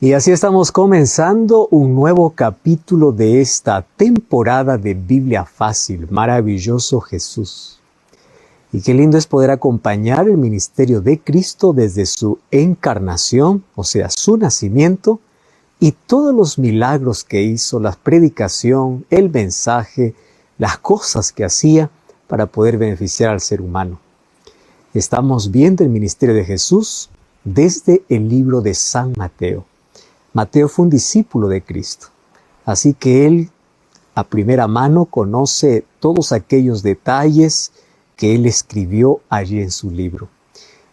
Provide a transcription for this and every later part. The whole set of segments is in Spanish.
Y así estamos comenzando un nuevo capítulo de esta temporada de Biblia Fácil, Maravilloso Jesús. Y qué lindo es poder acompañar el ministerio de Cristo desde su encarnación, o sea, su nacimiento, y todos los milagros que hizo, la predicación, el mensaje, las cosas que hacía para poder beneficiar al ser humano. Estamos viendo el ministerio de Jesús desde el libro de San Mateo. Mateo fue un discípulo de Cristo, así que él a primera mano conoce todos aquellos detalles que él escribió allí en su libro.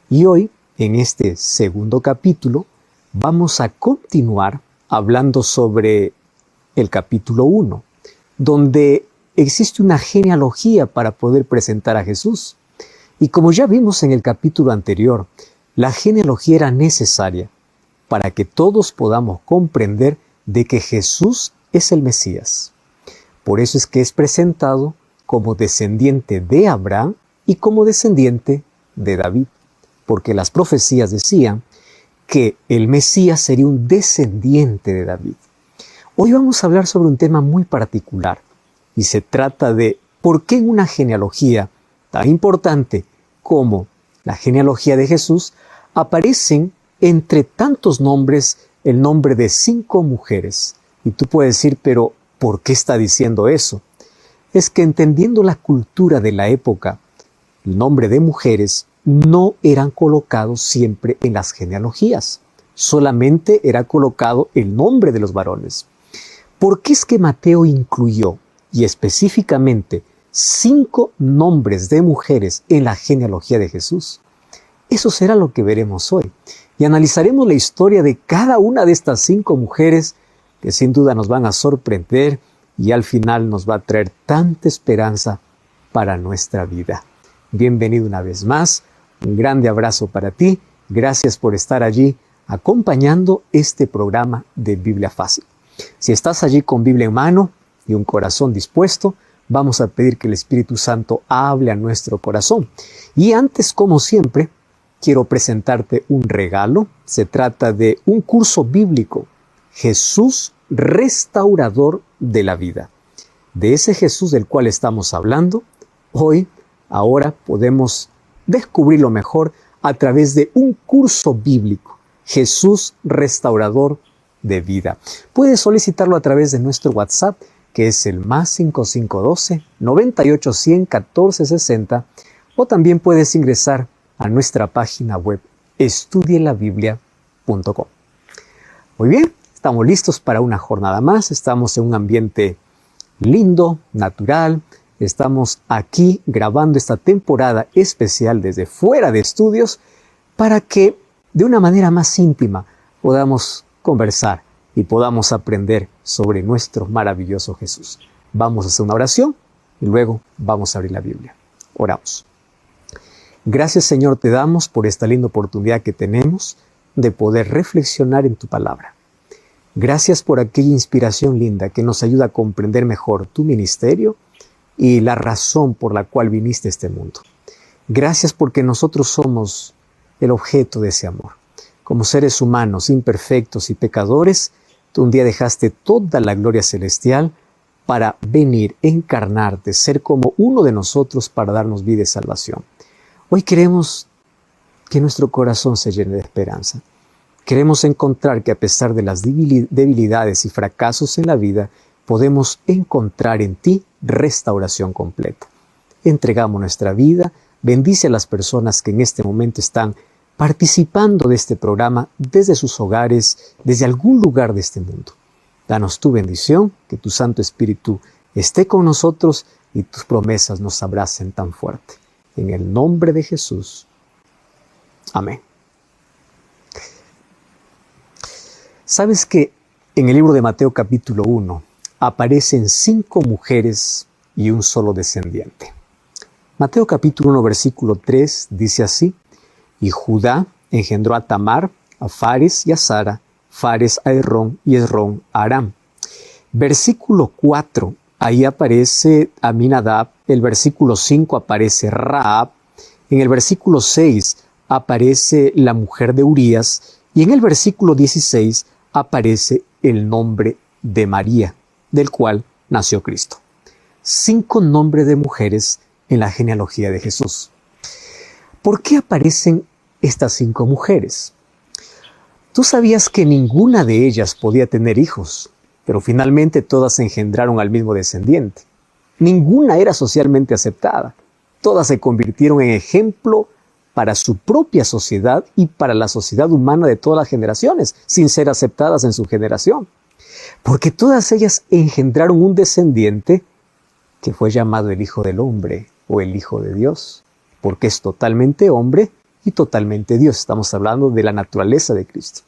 Y hoy, en este segundo capítulo, vamos a continuar hablando sobre el capítulo 1, donde existe una genealogía para poder presentar a Jesús. Y como ya vimos en el capítulo anterior, la genealogía era necesaria para que todos podamos comprender de que Jesús es el Mesías. Por eso es que es presentado como descendiente de Abraham y como descendiente de David, porque las profecías decían que el Mesías sería un descendiente de David. Hoy vamos a hablar sobre un tema muy particular y se trata de por qué en una genealogía tan importante como la genealogía de Jesús aparecen entre tantos nombres el nombre de 5 mujeres. Y tú puedes decir, pero ¿por qué está diciendo eso? Es que entendiendo la cultura de la época, el nombre de mujeres no eran colocados siempre en las genealogías. Solamente era colocado el nombre de los varones. ¿Por qué es que Mateo incluyó, y específicamente, 5 nombres de mujeres en la genealogía de Jesús? Eso será lo que veremos hoy. Y analizaremos la historia de cada una de estas 5 mujeres que sin duda nos van a sorprender y al final nos va a traer tanta esperanza para nuestra vida. Bienvenido una vez más, un grande abrazo para ti. Gracias por estar allí acompañando este programa de Biblia Fácil. Si estás allí con Biblia en mano y un corazón dispuesto, vamos a pedir que el Espíritu Santo hable a nuestro corazón. Y antes, como siempre, quiero presentarte un regalo. Se trata de un curso bíblico, Jesús restaurador de la vida. De ese Jesús del cual estamos hablando, ahora podemos descubrirlo mejor a través de un curso bíblico, Jesús restaurador de vida. Puedes solicitarlo a través de nuestro WhatsApp, que es el +5512 98 100 14 60, o también puedes ingresar a nuestra página web estudielabiblia.com. Muy bien, estamos listos para una jornada más. Estamos en un ambiente lindo, natural. Estamos aquí grabando esta temporada especial desde fuera de estudios para que de una manera más íntima podamos conversar y podamos aprender sobre nuestro maravilloso Jesús. Vamos a hacer una oración y luego vamos a abrir la Biblia. Oramos. Gracias, Señor, te damos por esta linda oportunidad que tenemos de poder reflexionar en tu palabra. Gracias por aquella inspiración linda que nos ayuda a comprender mejor tu ministerio y la razón por la cual viniste a este mundo. Gracias porque nosotros somos el objeto de ese amor. Como seres humanos, imperfectos y pecadores, tú un día dejaste toda la gloria celestial para venir, encarnarte, ser como uno de nosotros para darnos vida y salvación. Hoy queremos que nuestro corazón se llene de esperanza. Queremos encontrar que a pesar de las debilidades y fracasos en la vida, podemos encontrar en ti restauración completa. Entregamos nuestra vida, bendice a las personas que en este momento están participando de este programa desde sus hogares, desde algún lugar de este mundo. Danos tu bendición, que tu Santo Espíritu esté con nosotros y tus promesas nos abracen tan fuerte. En el nombre de Jesús. Amén. ¿Sabes que en el libro de Mateo capítulo 1 aparecen 5 mujeres y un solo descendiente? Mateo capítulo 1 versículo 3 dice así: y Judá engendró a Tamar, a Fares y a Zara, Fares a Hesrón y Hesrón a Aram. Versículo 4, ahí aparece Aminadab. El versículo 5 aparece Rahab. En el versículo 6 aparece la mujer de Urías. Y en el versículo 16 aparece el nombre de María, del cual nació Cristo. 5 nombres de mujeres en la genealogía de Jesús. ¿Por qué aparecen estas 5 mujeres? Tú sabías que ninguna de ellas podía tener hijos, pero finalmente todas engendraron al mismo descendiente. Ninguna era socialmente aceptada. Todas se convirtieron en ejemplo para su propia sociedad y para la sociedad humana de todas las generaciones, sin ser aceptadas en su generación. Porque todas ellas engendraron un descendiente que fue llamado el Hijo del Hombre o el Hijo de Dios, porque es totalmente hombre y totalmente Dios. Estamos hablando de la naturaleza de Cristo.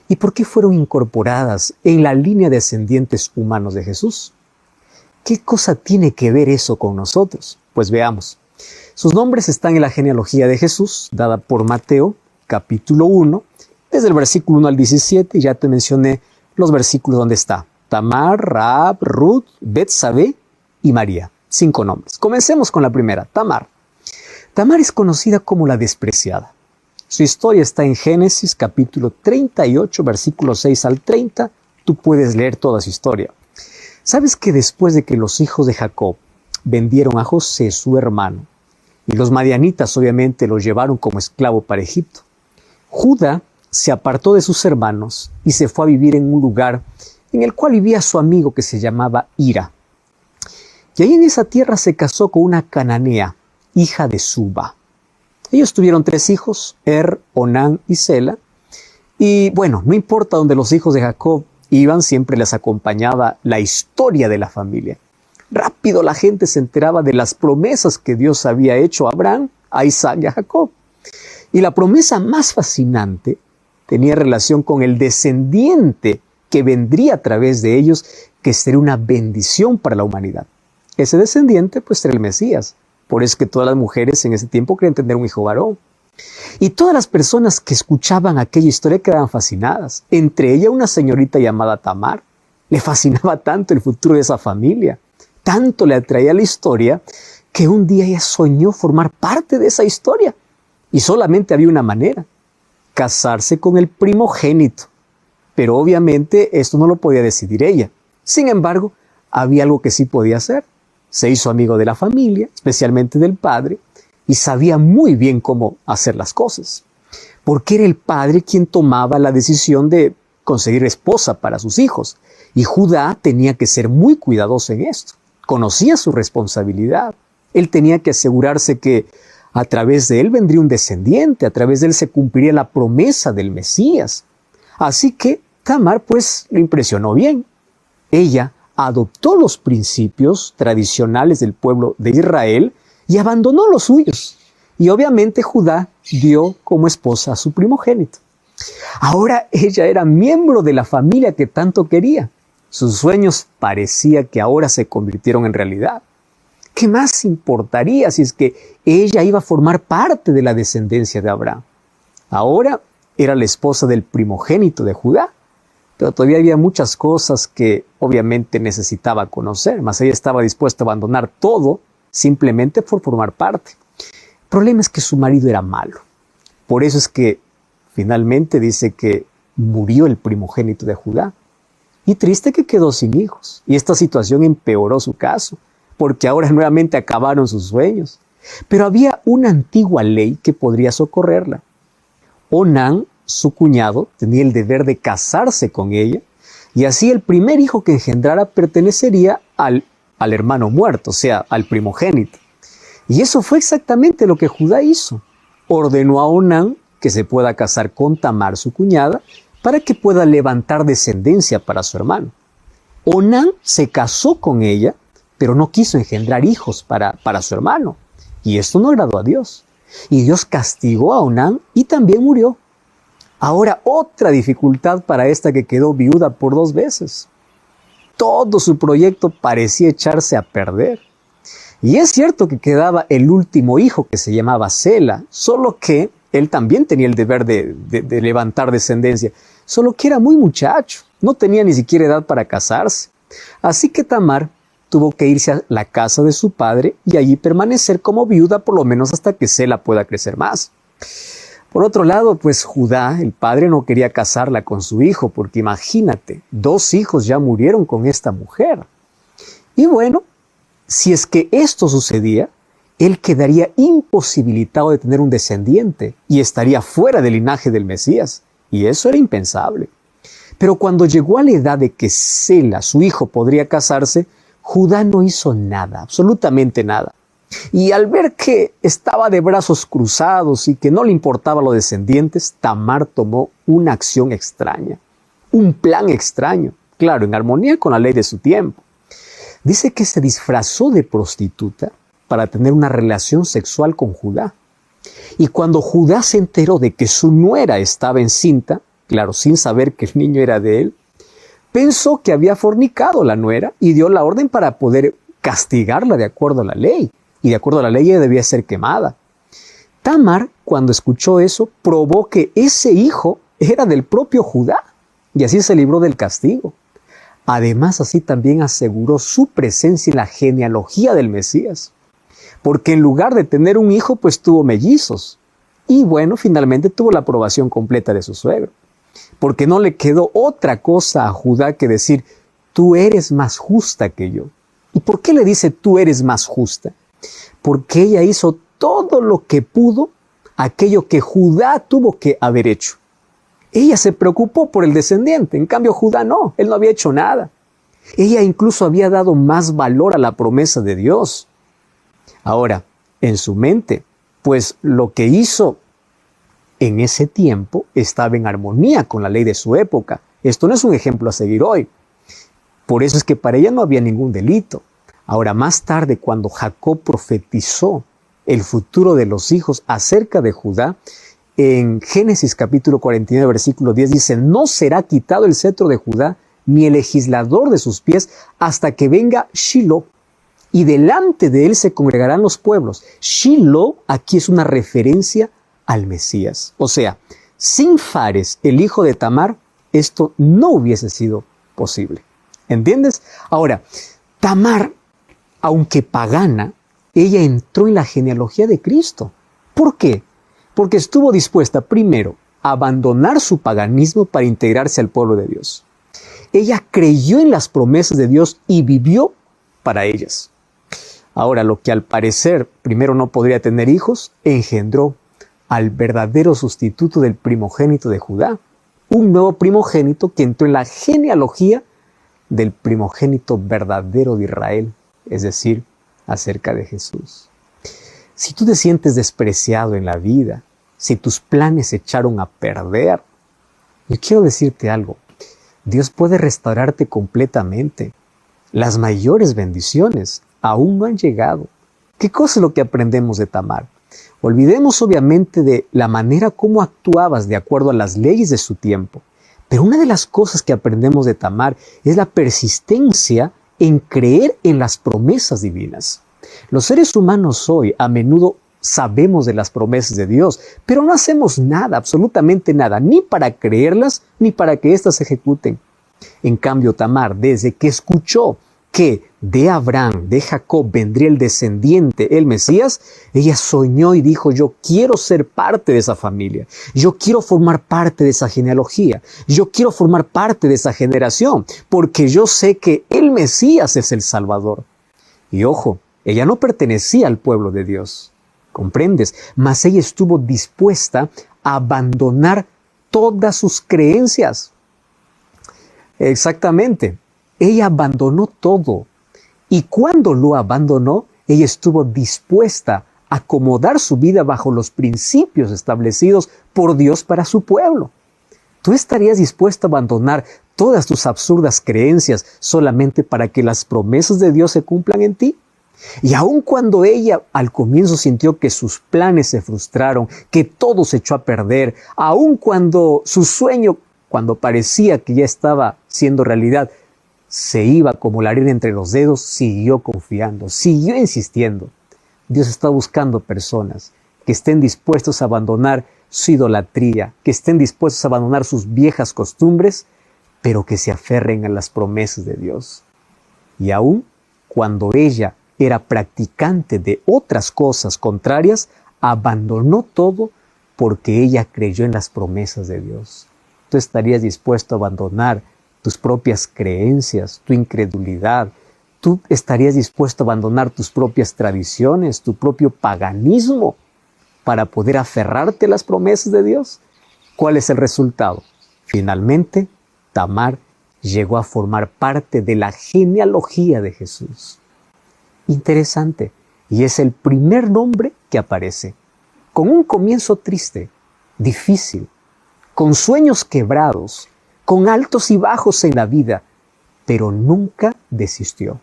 ¿Y por qué fueron incorporadas en la línea de descendientes humanos de Jesús? ¿Qué cosa tiene que ver eso con nosotros? Pues veamos. Sus nombres están en la genealogía de Jesús, dada por Mateo, capítulo 1, desde el versículo 1 al 17, y ya te mencioné los versículos donde está Tamar, Rahab, Ruth, Betsabé y María. 5 nombres. Comencemos con la primera, Tamar. Tamar es conocida como la despreciada. Su historia está en Génesis, capítulo 38, versículos 6 al 30. Tú puedes leer toda su historia. ¿Sabes que después de que los hijos de Jacob vendieron a José, su hermano, y los madianitas obviamente lo llevaron como esclavo para Egipto, Judá se apartó de sus hermanos y se fue a vivir en un lugar en el cual vivía su amigo que se llamaba Hira? Y ahí en esa tierra se casó con una cananea, hija de Suba. Ellos tuvieron 3 hijos, Onán y Sela. Y bueno, no importa dónde los hijos de Jacob iban, siempre les acompañaba la historia de la familia. Rápido la gente se enteraba de las promesas que Dios había hecho a Abraham, a Isaac y a Jacob. Y la promesa más fascinante tenía relación con el descendiente que vendría a través de ellos, que sería una bendición para la humanidad. Ese descendiente pues era el Mesías. Por eso es que todas las mujeres en ese tiempo querían tener un hijo varón. Y todas las personas que escuchaban aquella historia quedaban fascinadas. Entre ellas una señorita llamada Tamar. Le fascinaba tanto el futuro de esa familia. Tanto le atraía la historia que un día ella soñó formar parte de esa historia. Y solamente había una manera: casarse con el primogénito. Pero obviamente esto no lo podía decidir ella. Sin embargo, había algo que sí podía hacer. Se hizo amigo de la familia, especialmente del padre, y sabía muy bien cómo hacer las cosas. Porque era el padre quien tomaba la decisión de conseguir esposa para sus hijos. Y Judá tenía que ser muy cuidadoso en esto. Conocía su responsabilidad. Él tenía que asegurarse que a través de él vendría un descendiente, a través de él se cumpliría la promesa del Mesías. Así que Tamar pues lo impresionó bien. Ella adoptó los principios tradicionales del pueblo de Israel y abandonó los suyos. Y obviamente Judá dio como esposa a su primogénito. Ahora ella era miembro de la familia que tanto quería. Sus sueños parecía que ahora se convirtieron en realidad. ¿Qué más importaría si es que ella iba a formar parte de la descendencia de Abraham? Ahora era la esposa del primogénito de Judá. Pero todavía había muchas cosas que obviamente necesitaba conocer, mas ella estaba dispuesta a abandonar todo simplemente por formar parte. El problema es que su marido era malo. Por eso es que finalmente dice que murió el primogénito de Judá. Y triste que quedó sin hijos. Y esta situación empeoró su caso, porque ahora nuevamente acabaron sus sueños. Pero había una antigua ley que podría socorrerla. Onán, su cuñado, tenía el deber de casarse con ella, y así el primer hijo que engendrara pertenecería al hermano muerto, o sea, al primogénito. Y eso fue exactamente lo que Judá hizo. Ordenó a Onán que se pueda casar con Tamar, su cuñada, para que pueda levantar descendencia para su hermano. Onán se casó con ella, pero no quiso engendrar hijos para su hermano. Y esto no agradó a Dios. Y Dios castigó a Onán y también murió. Ahora otra dificultad para esta que quedó viuda por 2 veces. Todo su proyecto parecía echarse a perder. Y es cierto que quedaba el último hijo que se llamaba Sela, solo que él también tenía el deber de levantar descendencia, solo que era muy muchacho, no tenía ni siquiera edad para casarse. Así que Tamar tuvo que irse a la casa de su padre y allí permanecer como viuda por lo menos hasta que Sela pueda crecer más. Por otro lado, pues Judá, el padre, no quería casarla con su hijo, porque imagínate, 2 hijos ya murieron con esta mujer. Y bueno, si es que esto sucedía, él quedaría imposibilitado de tener un descendiente y estaría fuera del linaje del Mesías. Y eso era impensable. Pero cuando llegó a la edad de que Sela, su hijo, podría casarse, Judá no hizo nada, absolutamente nada. Y al ver que estaba de brazos cruzados y que no le importaban los descendientes, Tamar tomó una acción extraña, un plan extraño, claro, en armonía con la ley de su tiempo. Dice que se disfrazó de prostituta para tener una relación sexual con Judá. Y cuando Judá se enteró de que su nuera estaba encinta, claro, sin saber que el niño era de él, pensó que había fornicado la nuera y dio la orden para poder castigarla de acuerdo a la ley. Y de acuerdo a la ley ella debía ser quemada. Tamar, cuando escuchó eso, probó que ese hijo era del propio Judá y así se libró del castigo. Además, así también aseguró su presencia en la genealogía del Mesías, porque en lugar de tener un hijo, pues tuvo mellizos. Y bueno, finalmente tuvo la aprobación completa de su suegro, porque no le quedó otra cosa a Judá que decir, tú eres más justa que yo. ¿Y por qué le dice tú eres más justa? Porque ella hizo todo lo que pudo, aquello que Judá tuvo que haber hecho. Ella se preocupó por el descendiente, en cambio Judá no, él no había hecho nada. Ella incluso había dado más valor a la promesa de Dios. Ahora, en su mente, pues lo que hizo en ese tiempo estaba en armonía con la ley de su época. Esto no es un ejemplo a seguir hoy. Por eso es que para ella no había ningún delito. Ahora, más tarde, cuando Jacob profetizó el futuro de los hijos acerca de Judá, en Génesis capítulo 49, versículo 10 dice, no será quitado el cetro de Judá, ni el legislador de sus pies, hasta que venga Shiloh, y delante de él se congregarán los pueblos. Shiloh aquí es una referencia al Mesías. O sea, sin Fares, el hijo de Tamar, esto no hubiese sido posible. ¿Entiendes? Ahora, Tamar, aunque pagana, ella entró en la genealogía de Cristo. ¿Por qué? Porque estuvo dispuesta, primero, a abandonar su paganismo para integrarse al pueblo de Dios. Ella creyó en las promesas de Dios y vivió para ellas. Ahora, lo que al parecer primero no podría tener hijos, engendró al verdadero sustituto del primogénito de Judá. Un nuevo primogénito que entró en la genealogía del primogénito verdadero de Israel, es decir, acerca de Jesús. Si tú te sientes despreciado en la vida, si tus planes se echaron a perder, yo quiero decirte algo. Dios puede restaurarte completamente. Las mayores bendiciones aún no han llegado. ¿Qué cosa es lo que aprendemos de Tamar? Olvidemos obviamente de la manera como actuabas de acuerdo a las leyes de su tiempo. Pero una de las cosas que aprendemos de Tamar es la persistencia en creer en las promesas divinas. Los seres humanos hoy a menudo sabemos de las promesas de Dios, pero no hacemos nada, absolutamente nada, ni para creerlas, ni para que éstas se ejecuten. En cambio, Tamar, desde que escuchó que de Abraham, de Jacob, vendría el descendiente, el Mesías, ella soñó y dijo, yo quiero ser parte de esa familia, yo quiero formar parte de esa genealogía, yo quiero formar parte de esa generación, porque yo sé que el Mesías es el Salvador. Y ojo, ella no pertenecía al pueblo de Dios, ¿comprendes? Mas ella estuvo dispuesta a abandonar todas sus creencias. Exactamente. Ella abandonó todo. Y cuando lo abandonó, ella estuvo dispuesta a acomodar su vida bajo los principios establecidos por Dios para su pueblo. ¿Tú estarías dispuesto a abandonar todas tus absurdas creencias solamente para que las promesas de Dios se cumplan en ti? Y aun cuando ella al comienzo sintió que sus planes se frustraron, que todo se echó a perder, aun cuando su sueño, cuando parecía que ya estaba siendo realidad, se iba como la arena entre los dedos, siguió confiando, siguió insistiendo. Dios está buscando personas que estén dispuestos a abandonar su idolatría, que estén dispuestos a abandonar sus viejas costumbres, pero que se aferren a las promesas de Dios. Y aun cuando ella era practicante de otras cosas contrarias, abandonó todo porque ella creyó en las promesas de Dios. Tú estarías dispuesto a abandonar tus propias creencias, tu incredulidad. Tú estarías dispuesto a abandonar tus propias tradiciones, tu propio paganismo, para poder aferrarte a las promesas de Dios. ¿Cuál es el resultado? Finalmente, Tamar llegó a formar parte de la genealogía de Jesús. Interesante, y es el primer nombre que aparece, con un comienzo triste, difícil, con sueños quebrados, con altos y bajos en la vida, pero nunca desistió,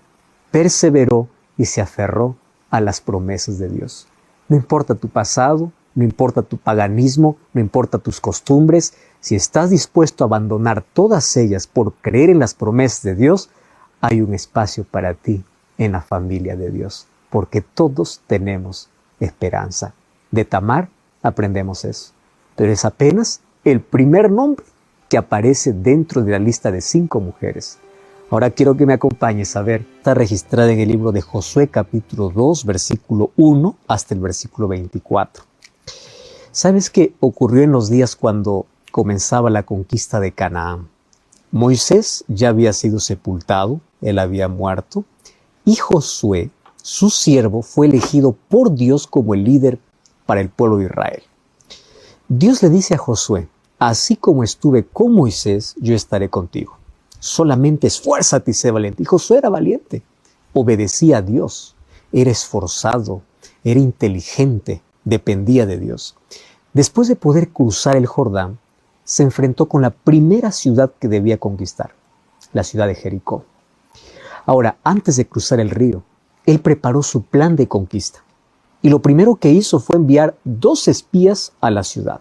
perseveró y se aferró a las promesas de Dios. No importa tu pasado, no importa tu paganismo, no importa tus costumbres, si estás dispuesto a abandonar todas ellas por creer en las promesas de Dios, hay un espacio para ti en la familia de Dios, porque todos tenemos esperanza. De Tamar aprendemos eso, pero es apenas el primer nombre que aparece dentro de la lista de 5 mujeres. Ahora quiero que me acompañes a ver, está registrada en el libro de Josué capítulo 2, versículo 1 hasta el versículo 24. ¿Sabes qué ocurrió en los días cuando comenzaba la conquista de Canaán? Moisés ya había sido sepultado, él había muerto, y Josué, su siervo, fue elegido por Dios como el líder para el pueblo de Israel. Dios le dice a Josué: así como estuve con Moisés, yo estaré contigo. Solamente esfuérzate y sé valiente. Y Josué era valiente, obedecía a Dios, era esforzado, era inteligente, dependía de Dios. Después de poder cruzar el Jordán, se enfrentó con la primera ciudad que debía conquistar, la ciudad de Jericó. Ahora, antes de cruzar el río, él preparó su plan de conquista. Y lo primero que hizo fue enviar 2 espías a la ciudad.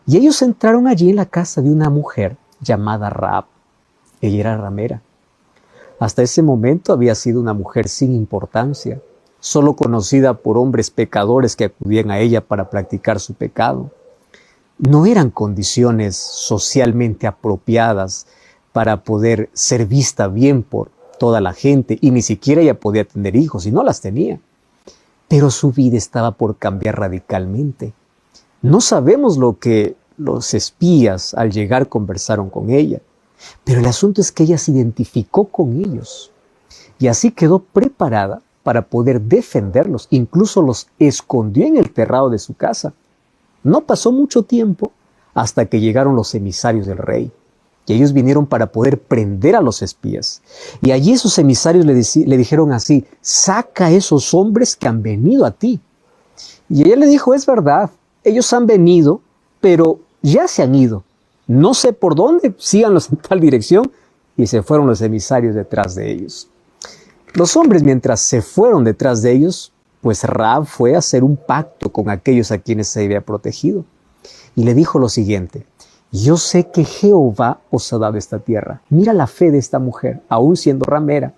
Y ellos entraron allí en la casa de una mujer llamada Rahab. Ella era ramera. Hasta ese momento había sido una mujer sin importancia, solo conocida por hombres pecadores que acudían a ella para practicar su pecado. No eran condiciones socialmente apropiadas para poder ser vista bien por toda la gente, y ni siquiera ella podía tener hijos, y no las tenía. Pero su vida estaba por cambiar radicalmente. No sabemos lo que los espías al llegar conversaron con ella, pero el asunto es que ella se identificó con ellos y así quedó preparada para poder defenderlos. Incluso los escondió en el terrado de su casa. No pasó mucho tiempo hasta que llegaron los emisarios del rey, y ellos vinieron para poder prender a los espías. Y allí esos emisarios le dijeron así: saca a esos hombres que han venido a ti. Y ella le dijo: es verdad, ellos han venido, pero ya se han ido. No sé por dónde, síganlos en tal dirección. Y se fueron los emisarios detrás de ellos. Los hombres, mientras se fueron detrás de ellos, pues Rahab fue a hacer un pacto con aquellos a quienes se había protegido. Y le dijo lo siguiente: yo sé que Jehová os ha dado esta tierra. Mira la fe de esta mujer, aún siendo ramera.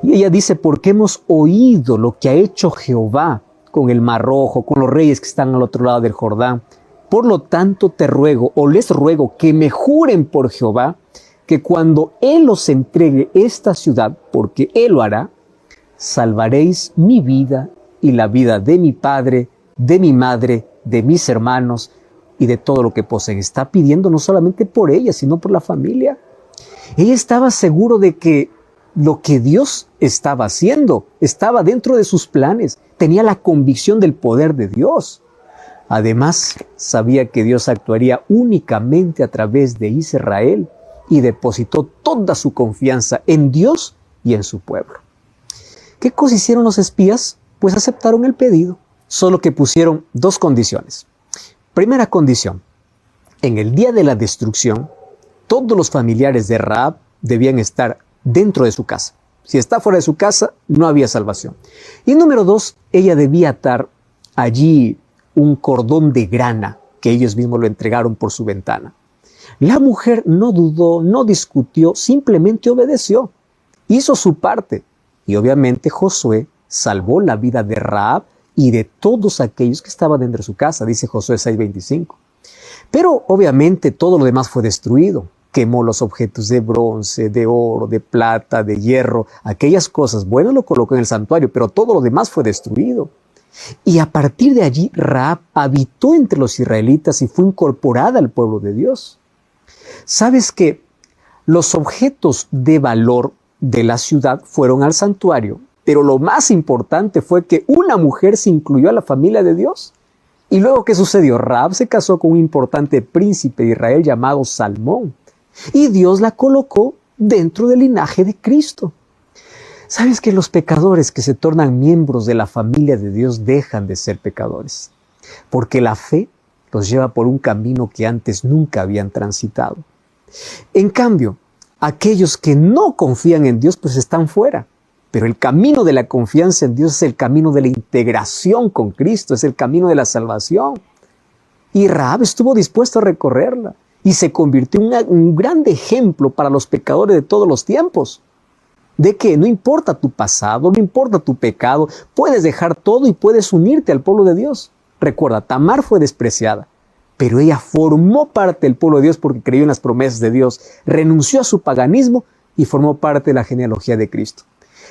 Y ella dice: porque hemos oído lo que ha hecho Jehová con el Mar Rojo, con los reyes que están al otro lado del Jordán. Por lo tanto te ruego, o les ruego, que me juren por Jehová, que cuando Él os entregue esta ciudad, porque Él lo hará, salvaréis mi vida y la vida de mi padre, de mi madre, de mis hermanos y de todo lo que poseen. Está pidiendo no solamente por ella, sino por la familia. Ella estaba seguro de que lo que Dios estaba haciendo estaba dentro de sus planes. Tenía la convicción del poder de Dios. Además, sabía que Dios actuaría únicamente a través de Israel y depositó toda su confianza en Dios y en su pueblo. ¿Qué cosa hicieron los espías? Pues aceptaron el pedido, solo que pusieron 2 condiciones. Primera condición: en el día de la destrucción, todos los familiares de Rahab debían estar dentro de su casa. Si está fuera de su casa, no había salvación. Y número 2, ella debía atar allí un cordón de grana que ellos mismos lo entregaron por su ventana. La mujer no dudó, no discutió, simplemente obedeció. Hizo su parte. Y obviamente Josué salvó la vida de Rahab y de todos aquellos que estaban dentro de su casa, dice Josué 6:25. Pero obviamente todo lo demás fue destruido. Quemó los objetos de bronce, de oro, de plata, de hierro. Aquellas cosas buenas lo colocó en el santuario, pero todo lo demás fue destruido. Y a partir de allí, Rahab habitó entre los israelitas y fue incorporada al pueblo de Dios. ¿Sabes que los objetos de valor de la ciudad fueron al santuario? Pero lo más importante fue que una mujer se incluyó a la familia de Dios. Y luego, ¿qué sucedió? Rahab se casó con un importante príncipe de Israel llamado Salmón. Y Dios la colocó dentro del linaje de Cristo. ¿Sabes que los pecadores que se tornan miembros de la familia de Dios dejan de ser pecadores? Porque la fe los lleva por un camino que antes nunca habían transitado. En cambio, aquellos que no confían en Dios pues están fuera. Pero el camino de la confianza en Dios es el camino de la integración con Cristo, es el camino de la salvación. Y Rahab estuvo dispuesto a recorrerla y se convirtió en un gran ejemplo para los pecadores de todos los tiempos. De que no importa tu pasado, no importa tu pecado, puedes dejar todo y puedes unirte al pueblo de Dios. Recuerda, Tamar fue despreciada, pero ella formó parte del pueblo de Dios porque creyó en las promesas de Dios, renunció a su paganismo y formó parte de la genealogía de Cristo.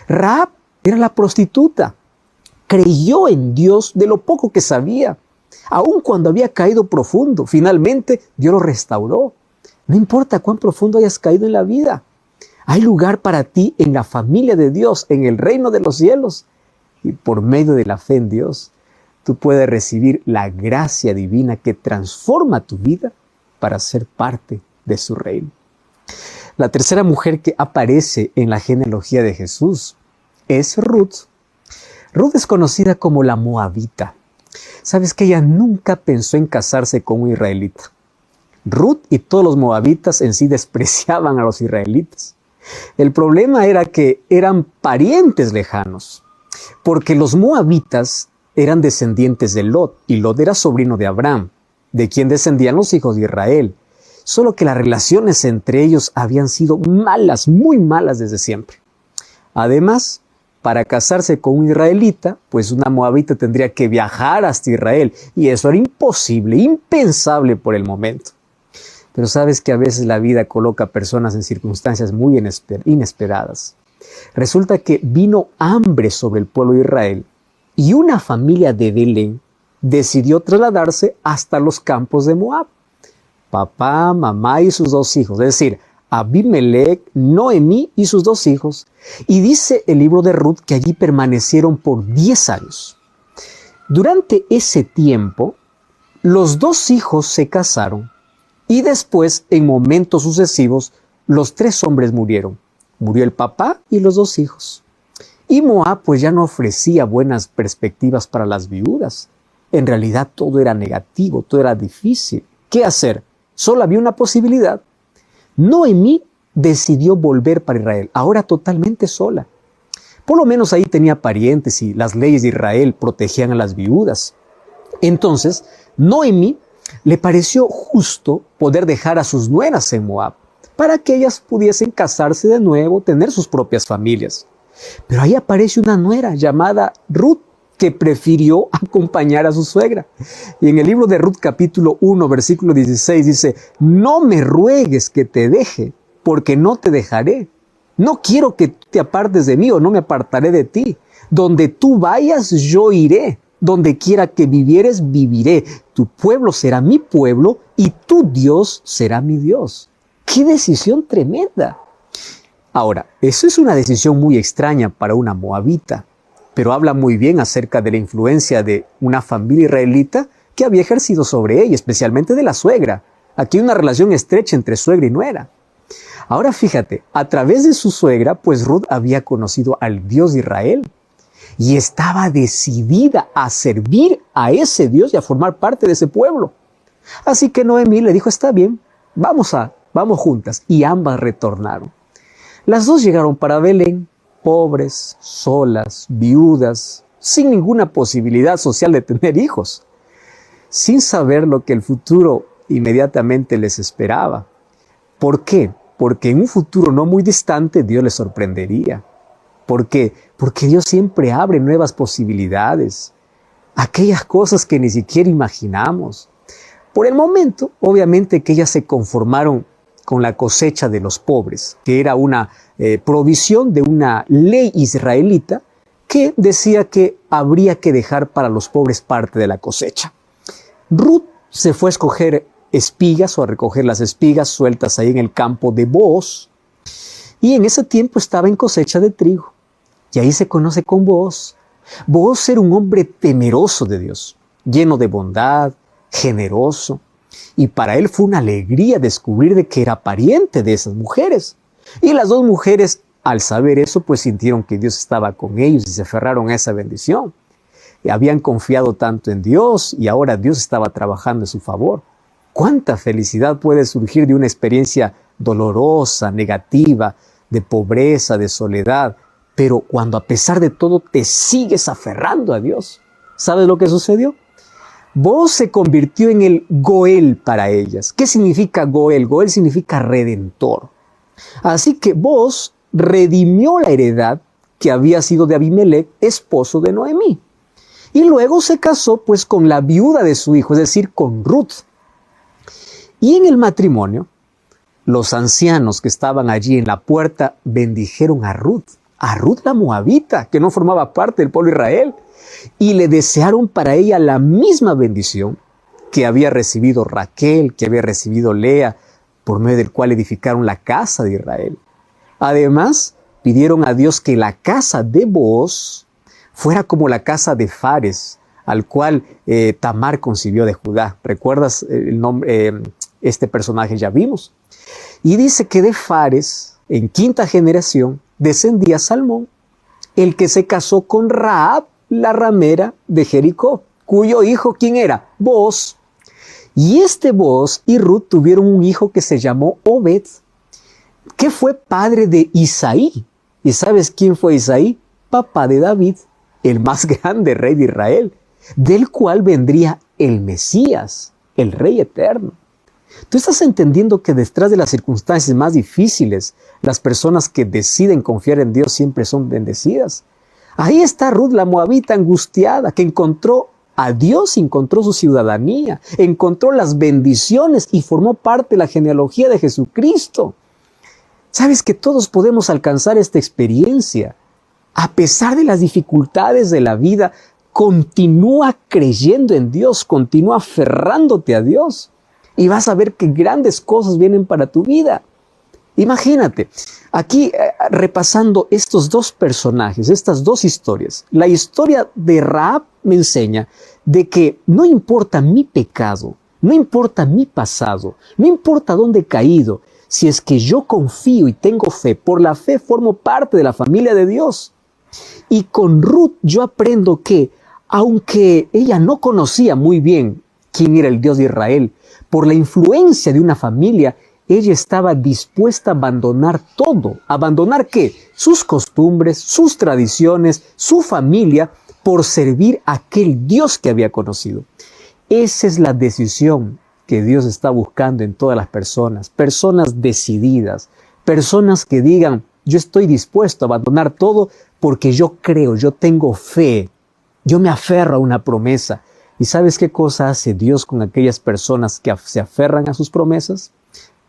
Rahab era la prostituta, creyó en Dios de lo poco que sabía, aun cuando había caído profundo. Finalmente Dios lo restauró. No importa cuán profundo hayas caído en la vida, hay lugar para ti en la familia de Dios, en el reino de los cielos. Y por medio de la fe en Dios, tú puedes recibir la gracia divina que transforma tu vida para ser parte de su reino. La tercera mujer que aparece en la genealogía de Jesús es Ruth. Ruth es conocida como la Moabita. Sabes que ella nunca pensó en casarse con un israelita. Ruth y todos los moabitas en sí despreciaban a los israelitas. El problema era que eran parientes lejanos, porque los moabitas eran descendientes de Lot, y Lot era sobrino de Abraham, de quien descendían los hijos de Israel. Solo que las relaciones entre ellos habían sido malas, muy malas desde siempre. Además, para casarse con un israelita, pues una moabita tendría que viajar hasta Israel, y eso era imposible, impensable por el momento. Pero sabes que a veces la vida coloca a personas en circunstancias muy inesperadas. Resulta que vino hambre sobre el pueblo de Israel y una familia de Belén decidió trasladarse hasta los campos de Moab. Papá, mamá y sus 2 hijos, es decir, Abimelech, Noemí y sus 2 hijos. Y dice el libro de Ruth que allí permanecieron por 10 años. Durante ese tiempo, los 2 hijos se casaron. Y después, en momentos sucesivos, los 3 hombres murieron. Murió el papá y los 2 hijos. Y Moab pues ya no ofrecía buenas perspectivas para las viudas. En realidad todo era negativo, todo era difícil. ¿Qué hacer? Solo había una posibilidad. Noemí decidió volver para Israel, ahora totalmente sola. Por lo menos ahí tenía parientes y las leyes de Israel protegían a las viudas. Entonces, Noemí le pareció justo poder dejar a sus nueras en Moab para que ellas pudiesen casarse de nuevo, tener sus propias familias. Pero ahí aparece una nuera llamada Ruth que prefirió acompañar a su suegra. Y en el libro de Ruth capítulo 1 versículo 16 dice: no me ruegues que te deje, porque no te dejaré. No quiero que te apartes de mí o no me apartaré de ti. Donde tú vayas yo iré. Donde quiera que vivieres, viviré. Tu pueblo será mi pueblo y tu Dios será mi Dios. ¡Qué decisión tremenda! Ahora, eso es una decisión muy extraña para una moabita, pero habla muy bien acerca de la influencia de una familia israelita que había ejercido sobre ella, especialmente de la suegra. Aquí hay una relación estrecha entre suegra y nuera. Ahora fíjate, a través de su suegra, pues Ruth había conocido al Dios de Israel. Y estaba decidida a servir a ese Dios y a formar parte de ese pueblo. Así que Noemí le dijo: está bien, vamos juntas. Y ambas retornaron. Las 2 llegaron para Belén, pobres, solas, viudas, sin ninguna posibilidad social de tener hijos, sin saber lo que el futuro inmediatamente les esperaba. ¿Por qué? Porque en un futuro no muy distante Dios les sorprendería. ¿Por qué? Porque Dios siempre abre nuevas posibilidades, aquellas cosas que ni siquiera imaginamos. Por el momento, obviamente que ellas se conformaron con la cosecha de los pobres, que era una provisión de una ley israelita que decía que habría que dejar para los pobres parte de la cosecha. Ruth se fue a escoger espigas o a recoger las espigas sueltas ahí en el campo de Booz, y en ese tiempo estaba en cosecha de trigo. Y ahí se conoce con Booz. Booz era un hombre temeroso de Dios, lleno de bondad, generoso, y para él fue una alegría descubrir de que era pariente de esas mujeres. Y las dos mujeres, al saber eso, pues sintieron que Dios estaba con ellos y se aferraron a esa bendición. Y habían confiado tanto en Dios y ahora Dios estaba trabajando en su favor. ¿Cuánta felicidad puede surgir de una experiencia dolorosa, negativa, de pobreza, de soledad? Pero cuando a pesar de todo te sigues aferrando a Dios. ¿Sabes lo que sucedió? Booz se convirtió en el Goel para ellas. ¿Qué significa Goel? Goel significa redentor. Así que Booz redimió la heredad que había sido de Abimelech, esposo de Noemí. Y luego se casó pues con la viuda de su hijo, es decir, con Ruth. Y en el matrimonio, los ancianos que estaban allí en la puerta bendijeron a Ruth la moabita, que no formaba parte del pueblo de Israel, y le desearon para ella la misma bendición que había recibido Raquel, que había recibido Lea, por medio del cual edificaron la casa de Israel. Además, pidieron a Dios que la casa de Booz fuera como la casa de Fares, al cual Tamar concibió de Judá. ¿Recuerdas el nombre? Este personaje ya vimos. Y dice que de Fares, en quinta generación, descendía Salmón, el que se casó con Rahab, la ramera de Jericó, cuyo hijo, ¿quién era? Booz. Y este Booz y Ruth tuvieron un hijo que se llamó Obed, que fue padre de Isaí. ¿Y sabes quién fue Isaí? Papá de David, el más grande rey de Israel, del cual vendría el Mesías, el Rey eterno. Tú estás entendiendo que detrás de las circunstancias más difíciles, las personas que deciden confiar en Dios siempre son bendecidas. Ahí está Ruth la moabita angustiada, que encontró a Dios, encontró su ciudadanía, encontró las bendiciones y formó parte de la genealogía de Jesucristo. Sabes que todos podemos alcanzar esta experiencia. A pesar de las dificultades de la vida, continúa creyendo en Dios, continúa aferrándote a Dios. Y vas a ver que grandes cosas vienen para tu vida. Imagínate, aquí repasando estos dos personajes, estas dos historias. La historia de Rahab me enseña de que no importa mi pecado, no importa mi pasado, no importa dónde he caído, si es que yo confío y tengo fe, por la fe formo parte de la familia de Dios. Y con Ruth yo aprendo que, aunque ella no conocía muy bien quién era el Dios de Israel, por la influencia de una familia, ella estaba dispuesta a abandonar todo. ¿Abandonar qué? Sus costumbres, sus tradiciones, su familia, por servir a aquel Dios que había conocido. Esa es la decisión que Dios está buscando en todas las personas. Personas decididas, personas que digan, yo estoy dispuesto a abandonar todo porque yo creo, yo tengo fe, yo me aferro a una promesa. ¿Y sabes qué cosa hace Dios con aquellas personas que se aferran a sus promesas?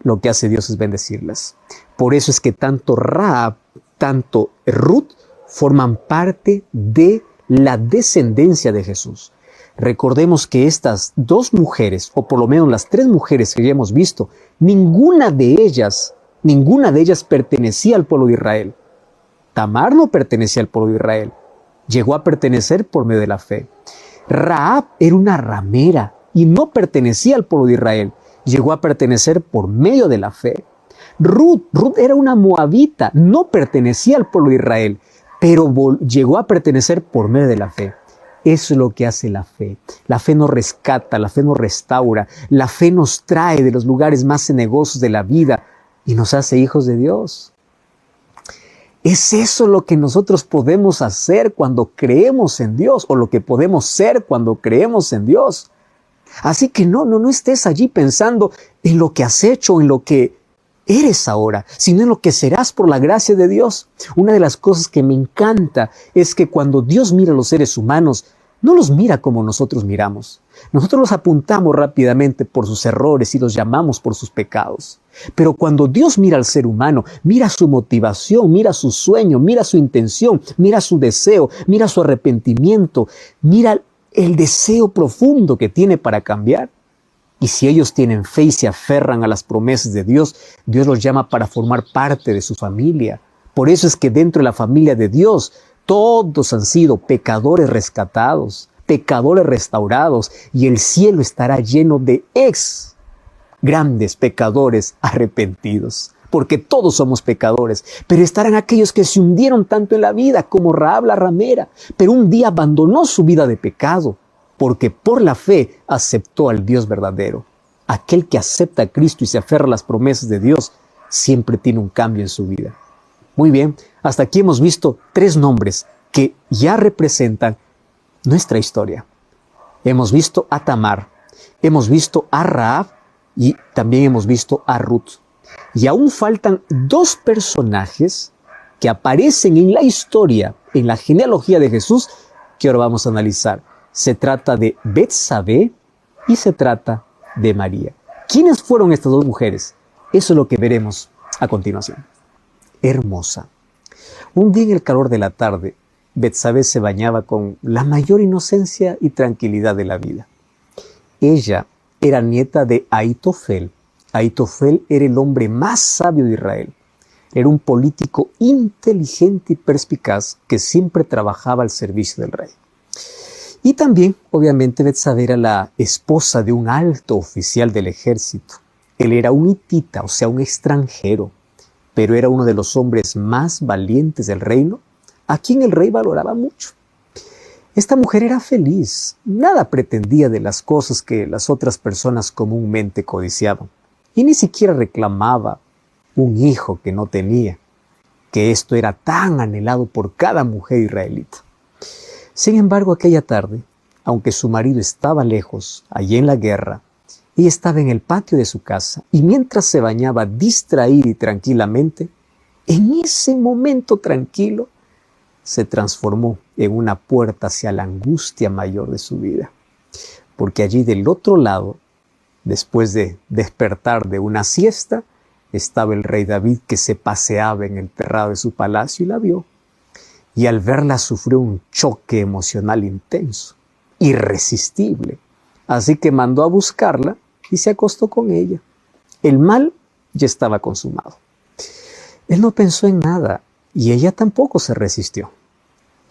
Lo que hace Dios es bendecirlas. Por eso es que tanto Rahab, tanto Ruth forman parte de la descendencia de Jesús. Recordemos que estas dos mujeres, o por lo menos las tres mujeres que ya hemos visto, ninguna de ellas pertenecía al pueblo de Israel. Tamar no pertenecía al pueblo de Israel. Llegó a pertenecer por medio de la fe. Rahab era una ramera y no pertenecía al pueblo de Israel. Llegó a pertenecer por medio de la fe. Ruth era una moabita, no pertenecía al pueblo de Israel, pero llegó a pertenecer por medio de la fe. Eso es lo que hace la fe. La fe nos rescata, la fe nos restaura, la fe nos trae de los lugares más cenagosos de la vida y nos hace hijos de Dios. Es eso lo que nosotros podemos hacer cuando creemos en Dios, o lo que podemos ser cuando creemos en Dios. Así que no estés allí pensando en lo que has hecho, en lo que eres ahora, sino en lo que serás por la gracia de Dios. Una de las cosas que me encanta es que cuando Dios mira a los seres humanos, no los mira como nosotros miramos. Nosotros los apuntamos rápidamente por sus errores y los llamamos por sus pecados. Pero cuando Dios mira al ser humano, mira su motivación, mira su sueño, mira su intención, mira su deseo, mira su arrepentimiento, mira el deseo profundo que tiene para cambiar. Y si ellos tienen fe y se aferran a las promesas de Dios, Dios los llama para formar parte de su familia. Por eso es que dentro de la familia de Dios, todos han sido pecadores rescatados, pecadores restaurados, y el cielo estará lleno de grandes pecadores arrepentidos. Porque todos somos pecadores, pero estarán aquellos que se hundieron tanto en la vida como Rahab la ramera, pero un día abandonó su vida de pecado, porque por la fe aceptó al Dios verdadero. Aquel que acepta a Cristo y se aferra a las promesas de Dios, siempre tiene un cambio en su vida. Muy bien, hasta aquí hemos visto 3 nombres que ya representan nuestra historia. Hemos visto a Tamar, hemos visto a Rahab y también hemos visto a Ruth. Y aún faltan 2 personajes que aparecen en la historia, en la genealogía de Jesús, que ahora vamos a analizar. Se trata de Betsabé y se trata de María. ¿Quiénes fueron estas 2 mujeres? Eso es lo que veremos a continuación. Hermosa. Un día en el calor de la tarde, Betsabé se bañaba con la mayor inocencia y tranquilidad de la vida. Ella era nieta de Ahitofel. Ahitofel era el hombre más sabio de Israel. Era un político inteligente y perspicaz que siempre trabajaba al servicio del rey. Y también, obviamente, Betsabé era la esposa de un alto oficial del ejército. Él era un hitita, o sea, un extranjero, pero era uno de los hombres más valientes del reino, a quien el rey valoraba mucho. Esta mujer era feliz, nada pretendía de las cosas que las otras personas comúnmente codiciaban, y ni siquiera reclamaba un hijo que no tenía, que esto era tan anhelado por cada mujer israelita. Sin embargo, aquella tarde, aunque su marido estaba lejos, allí en la guerra, ella estaba en el patio de su casa y mientras se bañaba distraída y tranquilamente, en ese momento tranquilo, se transformó en una puerta hacia la angustia mayor de su vida. Porque allí del otro lado, después de despertar de una siesta, estaba el rey David que se paseaba en el terrado de su palacio y la vio. Y al verla sufrió un choque emocional intenso, irresistible. Así que mandó a buscarla y se acostó con ella. El mal ya estaba consumado. Él no pensó en nada y ella tampoco se resistió.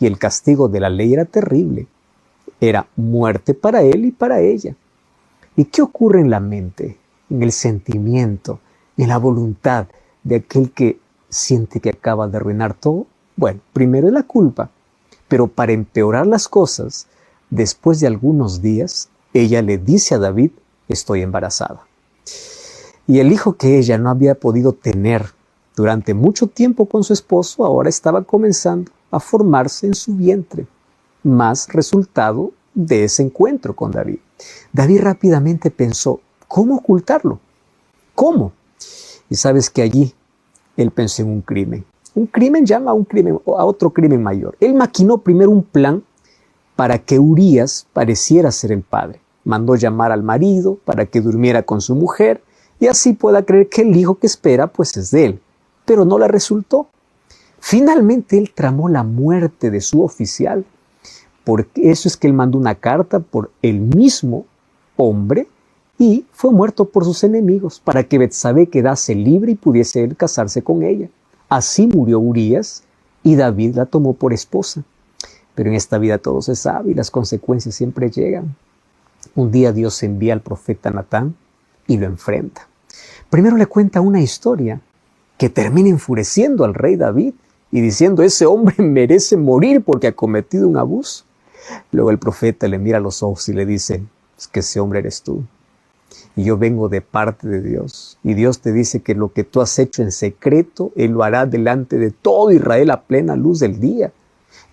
Y el castigo de la ley era terrible. Era muerte para él y para ella. ¿Y qué ocurre en la mente, en el sentimiento, en la voluntad de aquel que siente que acaba de arruinar todo? Bueno, primero es la culpa, pero para empeorar las cosas, después de algunos días, ella le dice a David, estoy embarazada. Y el hijo que ella no había podido tener durante mucho tiempo con su esposo, ahora estaba comenzando a formarse en su vientre, más resultado de ese encuentro con David. David rápidamente pensó, ¿cómo ocultarlo? ¿Cómo? Y sabes que allí él pensó en un crimen. Un crimen llama a otro crimen mayor. Él maquinó primero un plan para que Urías pareciera ser el padre. Mandó llamar al marido para que durmiera con su mujer y así pueda creer que el hijo que espera pues es de él. Pero no le resultó. Finalmente él tramó la muerte de su oficial. Por eso es que él mandó una carta por el mismo hombre y fue muerto por sus enemigos para que Betsabé quedase libre y pudiese él casarse con ella. Así murió Urías y David la tomó por esposa. Pero en esta vida todo se sabe y las consecuencias siempre llegan. Un día Dios envía al profeta Natán y lo enfrenta. Primero le cuenta una historia que termina enfureciendo al rey David y diciendo, ese hombre merece morir porque ha cometido un abuso. Luego el profeta le mira a los ojos y le dice, es que ese hombre eres tú. Y yo vengo de parte de Dios. Y Dios te dice que lo que tú has hecho en secreto, Él lo hará delante de todo Israel a plena luz del día.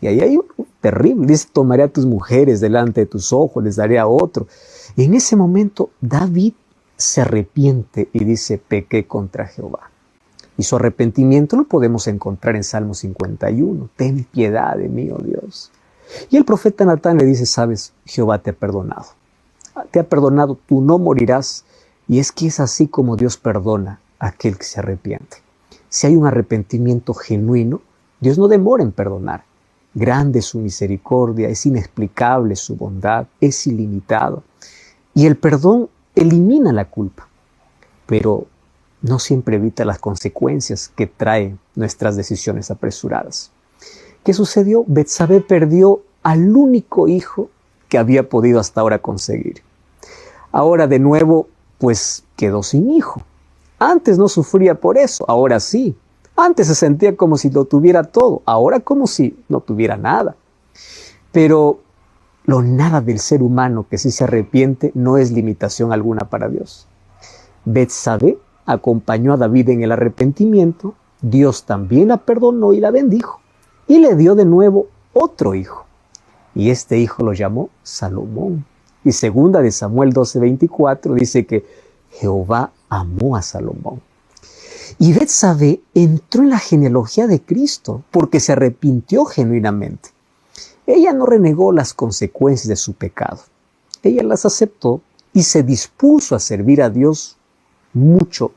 Y ahí hay un terrible. Dice, tomaré a tus mujeres delante de tus ojos, les daré a otro. Y en ese momento David se arrepiente y dice, pequé contra Jehová. Y su arrepentimiento lo podemos encontrar en Salmo 51. Ten piedad de mí, oh Dios. Y el profeta Natán le dice, sabes, Jehová te ha perdonado. Te ha perdonado, tú no morirás. Y es que es así como Dios perdona a aquel que se arrepiente. Si hay un arrepentimiento genuino, Dios no demora en perdonar. Grande es su misericordia, es inexplicable su bondad, es ilimitado. Y el perdón elimina la culpa, pero no siempre evita las consecuencias que traen nuestras decisiones apresuradas. ¿Qué sucedió? Betsabé perdió al único hijo que había podido hasta ahora conseguir. Ahora de nuevo, pues quedó sin hijo. Antes no sufría por eso, ahora sí. Antes se sentía como si lo tuviera todo, ahora como si no tuviera nada. Pero lo nada del ser humano que sí se arrepiente no es limitación alguna para Dios. Betsabé acompañó a David en el arrepentimiento, Dios también la perdonó y la bendijo, y le dio de nuevo otro hijo. Y este hijo lo llamó Salomón. Y segunda de Samuel 12:24 dice que Jehová amó a Salomón. Y Betsabé entró en la genealogía de Cristo porque se arrepintió genuinamente. Ella no renegó las consecuencias de su pecado. Ella las aceptó y se dispuso a servir a Dios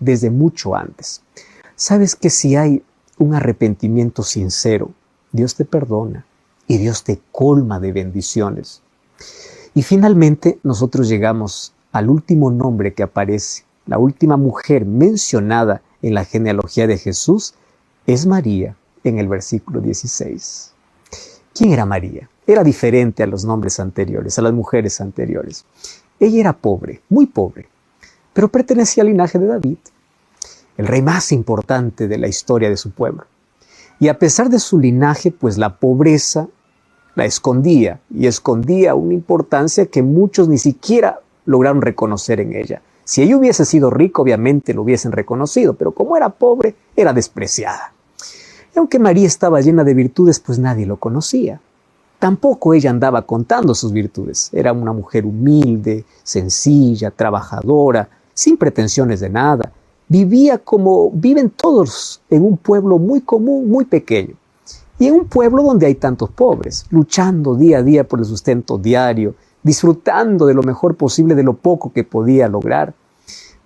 desde mucho antes. Sabes que si hay un arrepentimiento sincero, Dios te perdona y Dios te colma de bendiciones. Y finalmente nosotros llegamos al último nombre que aparece, la última mujer mencionada en la genealogía de Jesús, es María, en el versículo 16. ¿Quién era María? Era diferente a los nombres anteriores, a las mujeres anteriores. Ella era pobre, muy pobre, pero pertenecía al linaje de David, el rey más importante de la historia de su pueblo. Y a pesar de su linaje, pues la pobreza la escondía, y escondía una importancia que muchos ni siquiera lograron reconocer en ella. Si ella hubiese sido rica, obviamente lo hubiesen reconocido, pero como era pobre, era despreciada. Y aunque María estaba llena de virtudes, pues nadie lo conocía. Tampoco ella andaba contando sus virtudes. Era una mujer humilde, sencilla, trabajadora, sin pretensiones de nada. Vivía como viven todos en un pueblo muy común, muy pequeño. Y en un pueblo donde hay tantos pobres, luchando día a día por el sustento diario, disfrutando de lo mejor posible de lo poco que podía lograr.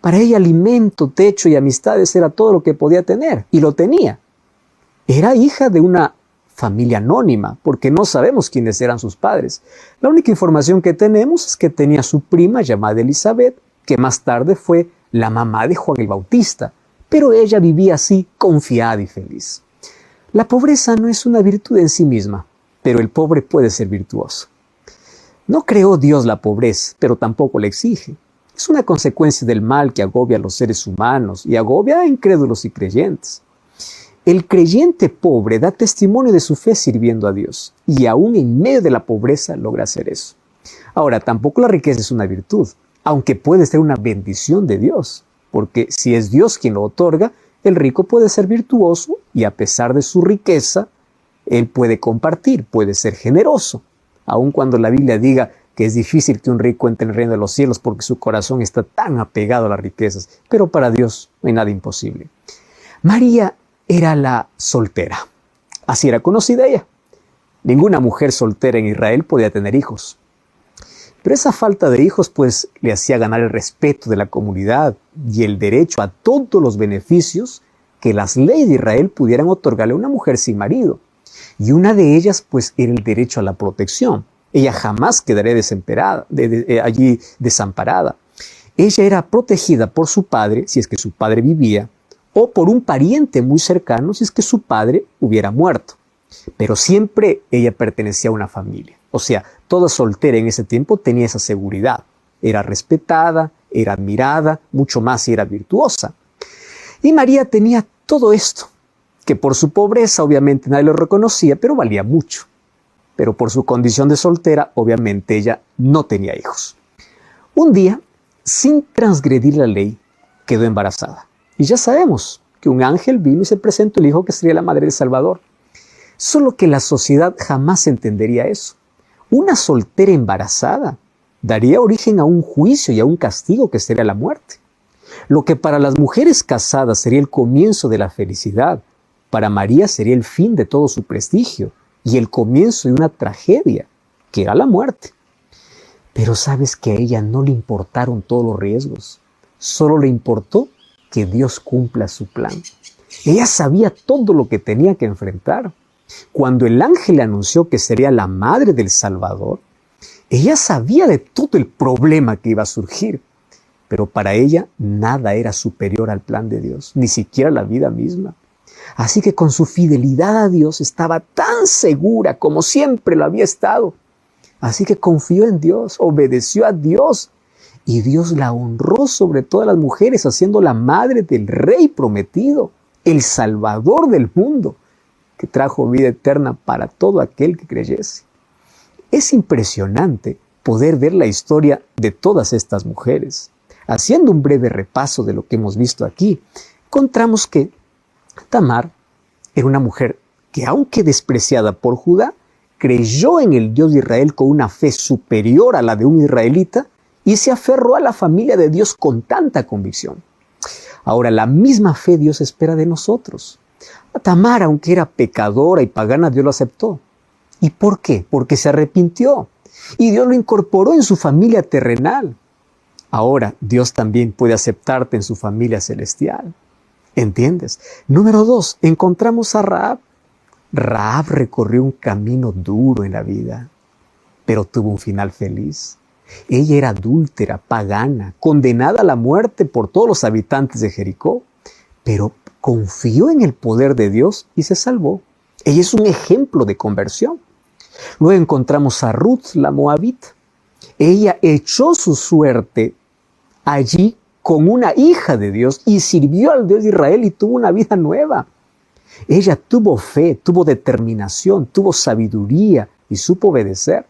Para ella alimento, techo y amistades era todo lo que podía tener, y lo tenía. Era hija de una familia anónima, porque no sabemos quiénes eran sus padres. La única información que tenemos es que tenía su prima llamada Elizabeth, que más tarde fue la mamá de Juan el Bautista, pero ella vivía así, confiada y feliz. La pobreza no es una virtud en sí misma, pero el pobre puede ser virtuoso. No creó Dios la pobreza, pero tampoco la exige. Es una consecuencia del mal que agobia a los seres humanos y agobia a incrédulos y creyentes. El creyente pobre da testimonio de su fe sirviendo a Dios, y aún en medio de la pobreza logra hacer eso. Ahora, tampoco la riqueza es una virtud, aunque puede ser una bendición de Dios, porque si es Dios quien lo otorga, el rico puede ser virtuoso y a pesar de su riqueza, él puede compartir, puede ser generoso. Aun cuando la Biblia diga que es difícil que un rico entre en el reino de los cielos porque su corazón está tan apegado a las riquezas, pero para Dios no hay nada imposible. María era la soltera, así era conocida ella. Ninguna mujer soltera en Israel podía tener hijos. Pero esa falta de hijos pues le hacía ganar el respeto de la comunidad y el derecho a todos los beneficios que las leyes de Israel pudieran otorgarle a una mujer sin marido. Y una de ellas pues era el derecho a la protección. Ella jamás quedaría allí desamparada. Ella era protegida por su padre, si es que su padre vivía, o por un pariente muy cercano, si es que su padre hubiera muerto. Pero siempre ella pertenecía a una familia. O sea, toda soltera en ese tiempo tenía esa seguridad. Era respetada, era admirada, mucho más si era virtuosa. Y María tenía todo esto, que por su pobreza obviamente nadie lo reconocía, pero valía mucho. Pero por su condición de soltera, obviamente ella no tenía hijos. Un día, sin transgredir la ley, quedó embarazada. Y ya sabemos que un ángel vino y se presentó el hijo que sería la madre del Salvador. Solo que la sociedad jamás entendería eso. Una soltera embarazada daría origen a un juicio y a un castigo que sería la muerte. Lo que para las mujeres casadas sería el comienzo de la felicidad, para María sería el fin de todo su prestigio y el comienzo de una tragedia, que era la muerte. Pero sabes que a ella no le importaron todos los riesgos, solo le importó que Dios cumpla su plan. Ella sabía todo lo que tenía que enfrentar. Cuando el ángel le anunció que sería la madre del Salvador, ella sabía de todo el problema que iba a surgir. Pero para ella nada era superior al plan de Dios, ni siquiera la vida misma. Así que con su fidelidad a Dios estaba tan segura como siempre lo había estado. Así que confió en Dios, obedeció a Dios. Y Dios la honró sobre todas las mujeres, haciéndola madre del Rey prometido, el Salvador del mundo, que trajo vida eterna para todo aquel que creyese. Es impresionante poder ver la historia de todas estas mujeres. Haciendo un breve repaso de lo que hemos visto aquí, encontramos que Tamar era una mujer que, aunque despreciada por Judá, creyó en el Dios de Israel con una fe superior a la de un israelita y se aferró a la familia de Dios con tanta convicción. Ahora, la misma fe Dios espera de nosotros. A Tamar, aunque era pecadora y pagana, Dios lo aceptó. ¿Y por qué? Porque se arrepintió y Dios lo incorporó en su familia terrenal. Ahora, Dios también puede aceptarte en su familia celestial. ¿Entiendes? Número 2, encontramos a Rahab. Rahab recorrió un camino duro en la vida, pero tuvo un final feliz. Ella era adúltera, pagana, condenada a la muerte por todos los habitantes de Jericó, pero confió en el poder de Dios y se salvó. Ella es un ejemplo de conversión. Luego encontramos a Ruth, la moabita. Ella echó su suerte allí con una hija de Dios y sirvió al Dios de Israel y tuvo una vida nueva. Ella tuvo fe, tuvo determinación, tuvo sabiduría y supo obedecer.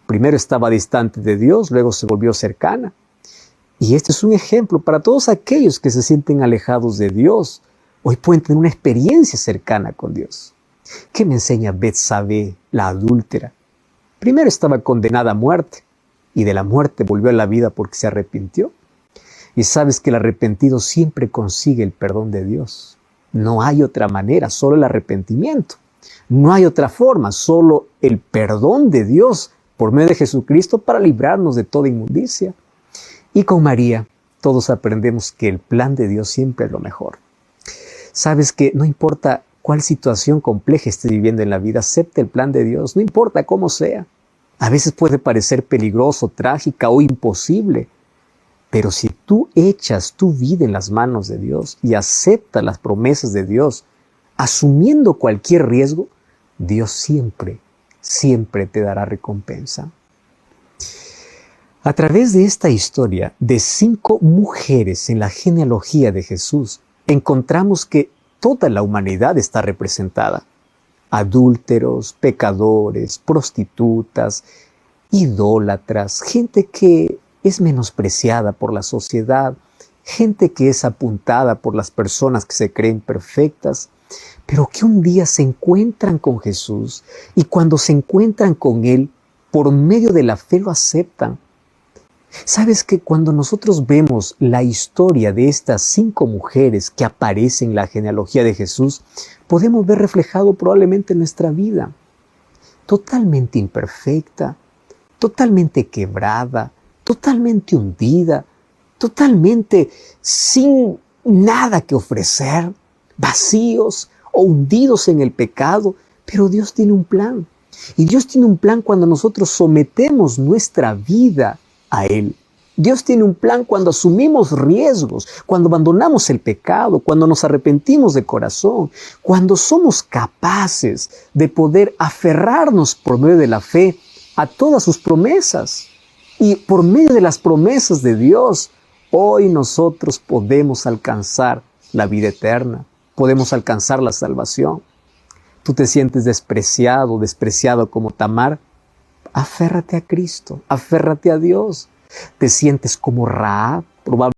Primero estaba distante de Dios, luego se volvió cercana. Y este es un ejemplo para todos aquellos que se sienten alejados de Dios. Hoy pueden tener una experiencia cercana con Dios. ¿Qué me enseña Betsabé, la adúltera? Primero estaba condenada a muerte y de la muerte volvió a la vida porque se arrepintió. Y sabes que el arrepentido siempre consigue el perdón de Dios. No hay otra manera, solo el arrepentimiento. No hay otra forma, solo el perdón de Dios por medio de Jesucristo para librarnos de toda inmundicia. Y con María, todos aprendemos que el plan de Dios siempre es lo mejor. Sabes que no importa cuál situación compleja estés viviendo en la vida, acepta el plan de Dios, no importa cómo sea. A veces puede parecer peligroso, trágica o imposible, pero si tú echas tu vida en las manos de Dios y aceptas las promesas de Dios, asumiendo cualquier riesgo, Dios siempre te dará recompensa. A través de esta historia de 5 mujeres en la genealogía de Jesús, encontramos que toda la humanidad está representada. Adúlteros, pecadores, prostitutas, idólatras, gente que es menospreciada por la sociedad, gente que es apuntada por las personas que se creen perfectas, pero que un día se encuentran con Jesús y cuando se encuentran con Él, por medio de la fe lo aceptan. ¿Sabes que cuando nosotros vemos la historia de estas 5 mujeres que aparecen en la genealogía de Jesús, podemos ver reflejado probablemente nuestra vida? Totalmente imperfecta, totalmente quebrada, totalmente hundida, totalmente sin nada que ofrecer, vacíos o hundidos en el pecado, pero Dios tiene un plan. Y Dios tiene un plan cuando nosotros sometemos nuestra vida a Él. Dios tiene un plan cuando asumimos riesgos, cuando abandonamos el pecado, cuando nos arrepentimos de corazón, cuando somos capaces de poder aferrarnos por medio de la fe a todas sus promesas. Y por medio de las promesas de Dios, hoy nosotros podemos alcanzar la vida eterna, podemos alcanzar la salvación. Tú te sientes despreciado como Tamar, aférrate a Cristo, aférrate a Dios. Te sientes como Rahab, probablemente